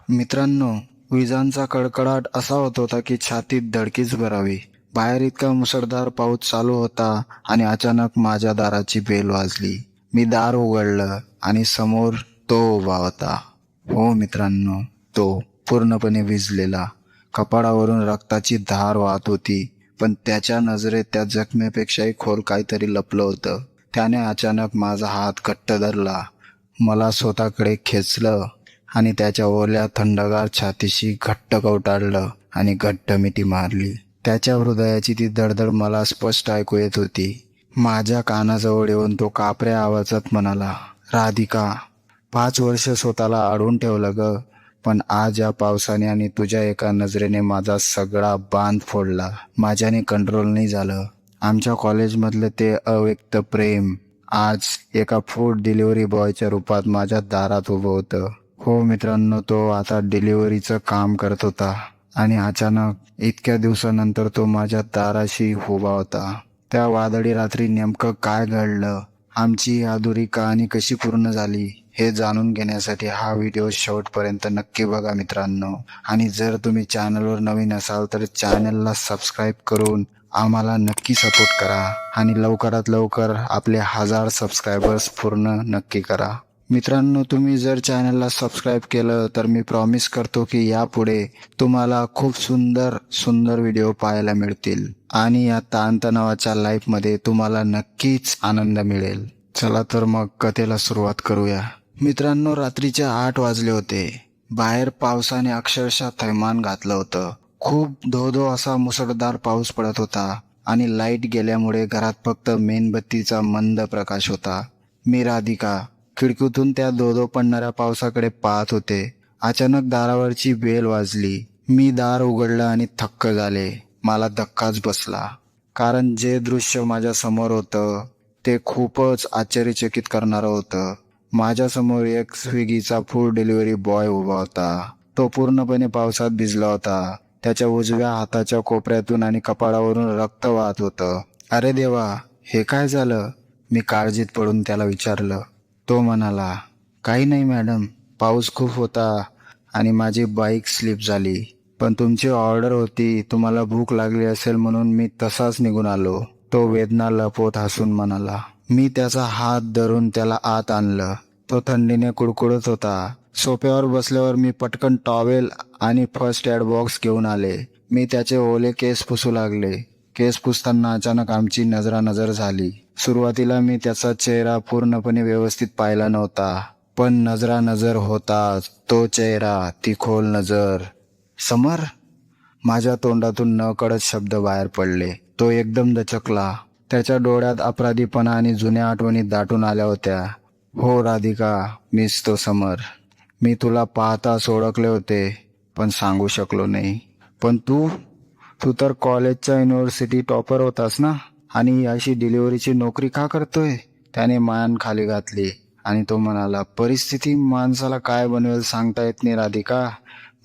मित्रांनो, विजांचा कडकडाट असा होत होता की छातीत धडकीच भरावी. बाहेर इतका मुसळधार पाऊस चालू होता आणि अचानक माझ्या दाराची बेल वाजली. मी दार उघडलं आणि समोर तो उभा होता. हो मित्रांनो, तो पूर्णपणे भिजलेला. कपाळावरून रक्ताची धार वाहत होती, पण त्याच्या नजरेत त्या जखमेपेक्षाही खोल काहीतरी लपलं होतं. त्याने अचानक माझा हात घट्ट धरला, मला स्वतःकडे खेचलं आणि त्याच्या ओल्या थंडगार छातीशी घट्ट कवटाळलं आणि घट्ट मिठी मारली. त्याच्या हृदयाची ती धडधड मला स्पष्ट ऐकू येत होती. माझ्या कानाजवळ येऊन तो कापऱ्या आवाजात म्हणाला, राधिका, 5 वर्ष स्वतःला अडवून ठेवलं ग, पण आज या पावसाने आणि तुझ्या एका नजरेने माझा सगळा बांध फोडला. माझ्याने कंट्रोल नाही झालं. आमच्या कॉलेजमधलं ते अव्यक्त प्रेम आज एका फूड डिलिव्हरी बॉयच्या रूपात माझ्या दारात उभं होतं. हो मित्रांनो, तो आता डिलिव्हरीचं काम करत होता आणि अचानक इतक्या दिवसानंतर तो माझ्या दाराशी उभा होता. त्या वादळी रात्री नेमकं काय घडलं, आमची ही अधुरी कहाणी कशी पूर्ण झाली, हे जाणून घेण्यासाठी हा व्हिडिओ शेवटपर्यंत नक्की बघा मित्रांनो. आणि जर तुम्ही चॅनलवर नवीन असाल तर चॅनलला सबस्क्राईब करून आम्हाला नक्की सपोर्ट करा आणि लवकरात लवकर आपले 1000 सबस्क्रायबर्स पूर्ण नक्की करा. मित्रांनो, तुम्ही जर चॅनलला सबस्क्राईब केलं तर मी प्रॉमिस करतो की यापुढे तुम्हाला खूप सुंदर सुंदर व्हिडिओ पाहायला मिळतील आणि या ताणतणावाच्या लाईफमध्ये तुम्हाला नक्कीच आनंद मिळेल. चला तर मग कथेला सुरुवात करूया. मित्रांनो, रात्रीचे 8 वाजले होते. बाहेर पावसाने अक्षरशः थैमान घातलं होतं. खूप धो असा मुसळधार पाऊस पडत होता आणि लाईट गेल्यामुळे घरात फक्त मेणबत्तीचा मंद प्रकाश होता. मी राधिका खिडकीतून त्या धो पडणाऱ्या पावसाकडे पाहत होते. अचानक दारावरची बेल वाजली. मी दार उघडलं आणि थक्क झाले. मला धक्काच बसला, कारण जे दृश्य माझ्या समोर होतं ते खूपच आश्चर्यचकित करणारं होतं. माझ्यासमोर एक स्विगीचा फूड डिलिव्हरी बॉय उभा होता. तो पूर्णपणे पावसात भिजला होता. त्याच्या उजव्या हाताच्या कोपऱ्यातून आणि कपाळावरून रक्त वाहत होतं. अरे देवा, हे काय झालं? मी काळजीत पडून त्याला विचारलं. तो म्हणाला, काही नाही मॅडम, पाऊस खूप होता आणि माझी बाईक स्लिप झाली. पण तुमची ऑर्डर होती, तुम्हाला भूक लागली असेल म्हणून मी तसाच निघून आलो. तो वेदना लपवत हसून म्हणाला. मी त्याचा हात धरून त्याला आत आणलं. तो थंडीने कुडकुडत होता. सोफ्यावर बसल्यावर मी पटकन टॉवेल आणि फर्स्ट एड बॉक्स घेऊन आले. मी त्याचे ओले केस पुसू लागले. केस पुसताना अचानक आमची नजरानजर झाली. सुरुवातीला मी त्याचा चेहरा पूर्णपणे व्यवस्थित पाहिला नव्हता, पण नजरानजर होताच तो चेहरा, ती खोल नजर. समर, माझ्या तोंडातून नकळत शब्द बाहेर पडले. तो एकदम दचकला. त्याच्या डोळ्यात अपराधीपणा आणि जुन्या आठवणी दाटून आल्या होत्या. हो राधिका, मीच तो समर. मी तुला पाहताच ओळखले होते, पण सांगू शकलो नाही. पण तू तू तर कॉलेजचा युनिव्हर्सिटी टॉपर होतास ना, आणि अशी डिलिव्हरीची नोकरी का करतोय? त्याने मान खाली घातली आणि तो म्हणाला, परिस्थिती माणसाला काय बनवेल सांगता येत नाही राधिका.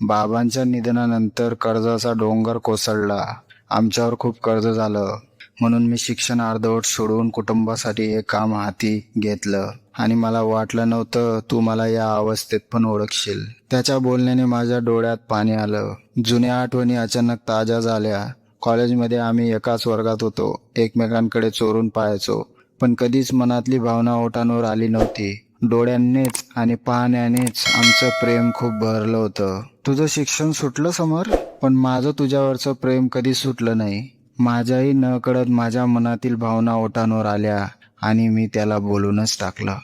बाबांच्या निधनानंतर कर्जाचा डोंगर कोसळला. आमच्यावर खूप कर्ज झालं, म्हणून मी शिक्षण अर्धवट सोडून कुटुंबासाठी हे काम हाती घेतलं आणि मला वाटलं नव्हतं तू मला या अवस्थेत पण ओळखशील. त्याच्या बोलण्याने माझ्या डोळ्यात पाणी आलं. जुन्या आठवणी अचानक ताज्या झाल्या. कॉलेजमध्ये आम्ही एकाच वर्गात होतो, एकमेकांकडे चोरून पाहायचो, पण कधीच मनातली भावना ओठांवर आली नव्हती. डोळ्यांनीच आणि पाहण्यानेच आमचं प्रेम खूप भरलं होतं. तुझं शिक्षण सुटलं समर, पण माझं तुझ्यावरचं प्रेम कधी सुटलं नाही. माझ्याही नकळत माझ्या मनातील भावना ओठांवर आल्या आणि मी त्याला बोलूनच टाकलं.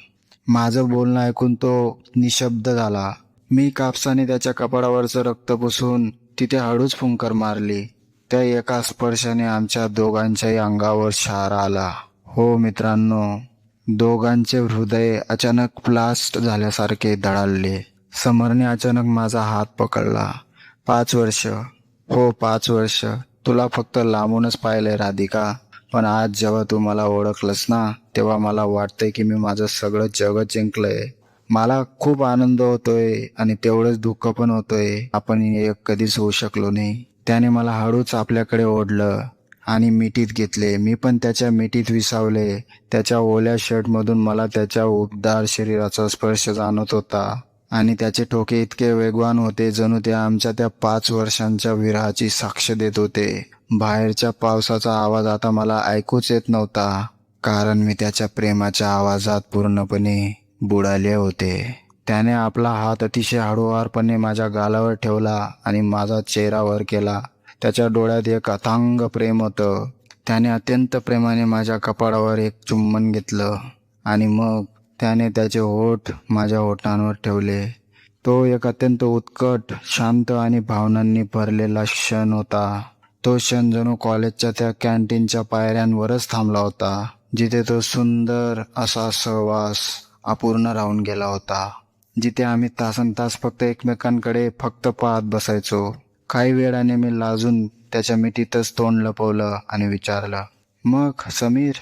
माझं बोलणं ऐकून तो निशब्द झाला. मी कापसाने त्याच्या कपाळावरचं रक्त पुसून तिथे हळूच फुंकर मारली. त्या एका स्पर्शाने आमच्या दोघांच्याही अंगावर शहारा आला. हो मित्रांनो, दोघांचे हृदय अचानक ब्लास्ट झाल्यासारखे धडाडले. समरने अचानक माझा हात पकडला. 5 वर्ष, हो 5 वर्ष, तुला फक्त लांबूनच पाहिलंय राधिका, पण आज जेव्हा तू मला ओळखलंस ना, तेव्हा मला वाटतंय की मी माझं सगळं जगच जिंकलंय. मला खूप आनंद होतोय आणि तेवढंच दुःख पण होतोय, आपण एक कधीच होऊ शकलो नाही. त्याने मला हळूच आपल्याकडे ओढलं आणि मिठीत घेतले. मी पण त्याच्या मिठीत विसावले. त्याच्या ओल्या शर्टमधून मला त्याच्या उबदार शरीराचा स्पर्श जाणवत होता. आणि त्याचे ठोके इतके वेगवान होते जणू ते आमच्या त्या 5 वर्षांच्या विरहाची साक्ष देत होते. बाहेरच्या पावसाचा आवाज आता मला ऐकूच येत नव्हता, कारण मी त्याच्या प्रेमाच्या आवाजात पूर्णपणे बुडाले होते. त्याने आपला हात अतिशय हळूवारपणे माझ्या गालावर ठेवला आणि माझा चेहरा वर केला. त्याच्या डोळ्यात एक अथांग प्रेम होतं. त्याने अत्यंत प्रेमाने माझ्या कपाळावर एक चुंबन घेतलं आणि मग त्याने त्याचे ओठ माझ्या ओठांवर ठेवले. तो एक अत्यंत उत्कट, शांत आणि भावनांनी भरलेला क्षण होता. तो क्षण जणू कॉलेजच्या त्या कॅन्टीनच्या पायऱ्यांवरच थांबला होता, जिथे तो सुंदर असा सहवास अपूर्ण राहून गेला होता. जिथे आम्ही तासनतास फक्त एकमेकांकडे फक्त पाहत बसायचो. काही वेळाने मी लाजून त्याच्या मिठीतच तोंड लपवलं आणि विचारलं, मग समीर,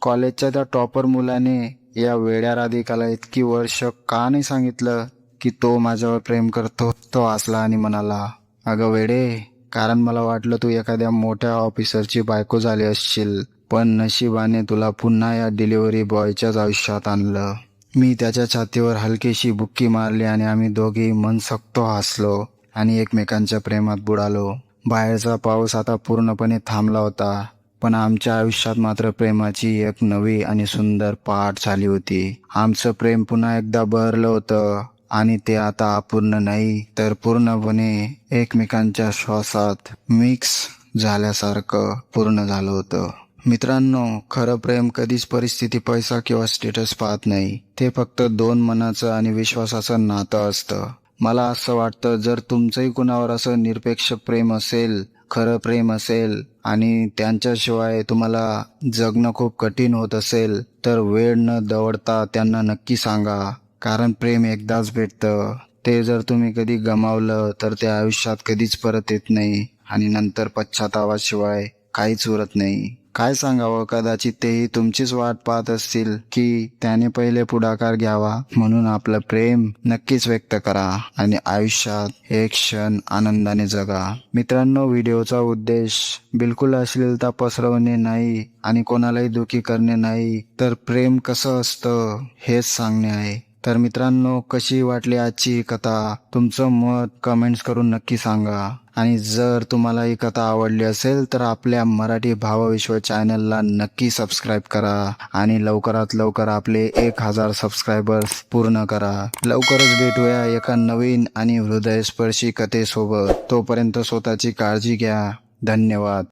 कॉलेजच्या त्या टॉपर मुलाने या वेड्या राधिकाला इतकी वर्ष का नाही सांगितलं की तो माझ्यावर प्रेम करतो? तो हसला आणि म्हणाला, अगं वेडे, कारण मला वाटलं तू एखाद्या मोठ्या ऑफिसरची बायको झाली असशील, पण नशिबाने तुला पुन्हा या डिलिव्हरी बॉयच्याच आयुष्यात आणलं. मी त्याच्या छातीवर हलकीशी बुक्की मारली आणि आम्ही दोघेही मनसोक्त हसलो आणि एकमेकांच्या प्रेमात बुडालो. बाहेरचा पाऊस आता पूर्णपणे थांबला होता, पण आमच्या आयुष्यात मात्र प्रेमाची एक नवी आणि सुंदर पाठ झाली होती. आमचं प्रेम पुन्हा एकदा बहरलं होतं आणि ते आता अपूर्ण नाही तर पूर्णपणे एकमेकांच्या श्वासात मिक्स झाल्यासारखं पूर्ण झालं होतं. मित्रांनो, खरं प्रेम कधीच परिस्थिती, पैसा किंवा स्टेटस पाहत नाही. ते फक्त दोन मनाचं आणि विश्वासाचं नातं असतं. मला असं वाटतं, जर तुमचंही कुणावर असं निरपेक्ष प्रेम असेल, खरं प्रेम असेल आणि त्यांच्याशिवाय तुम्हाला जगणं खूप कठीण होत असेल, तर वेळ न दवडता त्यांना नक्की सांगा. कारण प्रेम एकदाच भेटतं. ते जर तुम्ही कधी गमावलं तर ते आयुष्यात कधीच परत येत नाही आणि नंतर पश्चातावाशिवाय काहीच उरत नाही. काय सांगावं, कदाचित तेही तुमचीच वाट पाहत असतील की त्याने पहिले पुढाकार घ्यावा. म्हणून आपलं प्रेम नक्कीच व्यक्त करा आणि आयुष्यात एक क्षण आनंदाने जगा. मित्रांनो, व्हिडिओचा उद्देश बिलकुल अश्लीलता पसरवणे नाही आणि कोणालाही दुखी करणे नाही, तर प्रेम कसं असतं हेच सांगणे आहे. तर मित्रांनो, कशी वाटली आजची ही कथा? तुमचं मत कमेंट्स करून नक्की सांगा. आणि जर तुम्हाला ही कथा आवडली असेल तर आपल्या मराठी भावविश्व चॅनलला नक्की सबस्क्राईब करा आणि लवकरात लवकर आपले 1000 सबस्क्रायबर्स पूर्ण करा. लवकरच भेटूया एका नवीन आणि हृदयस्पर्शी कथेसोबत. तोपर्यंत स्वतःची काळजी घ्या. धन्यवाद.